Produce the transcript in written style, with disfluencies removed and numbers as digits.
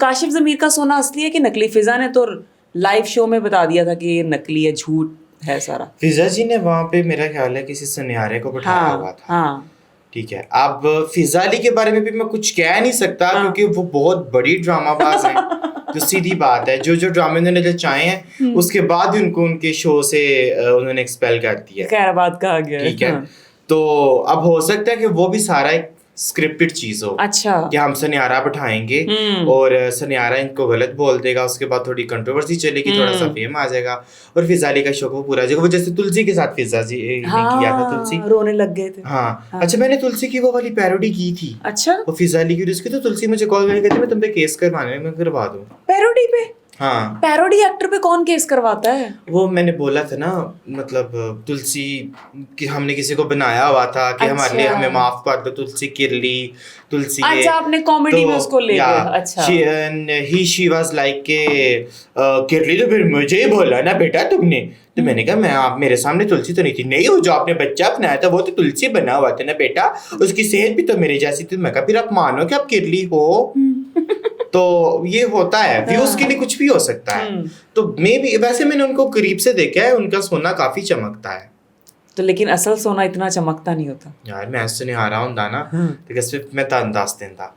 काशिफ ज़मीर का सोना असली है कि नकली? फिजा ने तो लाइव शो में बता दिया था कि ये नकली है, झूठ है सारा। फिजा जी ने वहां पे मेरा ख्याल है किसी सुनहरे को बिठाया हुआ था। हाँ ठीक है, अब फिजा अली के बारे में भी मैं कुछ कह नहीं सकता क्योंकि वो बहुत बड़ी ड्रामाबाज हैं। तो सीधी बात है, जो जो ड्रामे उन्होंने रचाए हैं उसके बाद ही उनको उनके शो से उन्होंने एक्सपेल कर दिया। खैराबाद कहा गया है। ठीक है, तो अब हो सकता है कि वो भी सारा एक स्क्रिप्टेड चीज हो। अच्छा, कि हम सन्यारा बिठाएंगे और सन्यारा इनको गलत बोल देगा, उसके बाद थोड़ी कंट्रोवर्सी चलेगी, थोड़ा सा फेम आ जाएगा और फिजा अली का शौक वो पूरा जाएगा। वो जैसे तुलसी के साथ फिजा जी ने किया था, तुलसी रोने लग गए थे। हाँ। अच्छा, मैंने तुलसी की वो वाली पैरोडी की थी। अच्छा, वो फिजा अली की, उसकी तो तुलसी मुझे कॉल करके कहती मैं तुम पे केस करवाने, मैं करवा दूं। पैरोडी पे? हाँ, पैरोडी एक्टर पे कौन केस करवाता है? वो मैंने बोला था ना, मतलब तुलसी कि हमने किसी को बनाया हुआ था कि हमारे लिए हमें माफ कर दो, तुलसी किरली, तुलसी ये। अच्छा, आपने कॉमेडी में उसको ले गए। अच्छा, शी वाज लाइक के किरली तो फिर मुझे ही बोला ना बेटा तुमने। तो मैंने कहा मैं, आप मेरे सामने तुलसी तो नहीं थी। नहीं, वो जो आपने बच्चा अपनाया था वो तो तुलसी बना हुआ था ना बेटा, उसकी सेहत भी तो मेरी जैसी थी। मैं कहा फिर आप मानो कि आप किरली हो। तो ये होता है, व्यूज के लिए कुछ भी हो सकता है। तो मे भी, वैसे मैंने उनको करीब से देखा है, उनका सोना काफी चमकता है। तो लेकिन असल सोना इतना चमकता नहीं होता यार मैं ऐसे नहीं आ रहा हूँ ना, तो सिर्फ मैं तान दस दिन था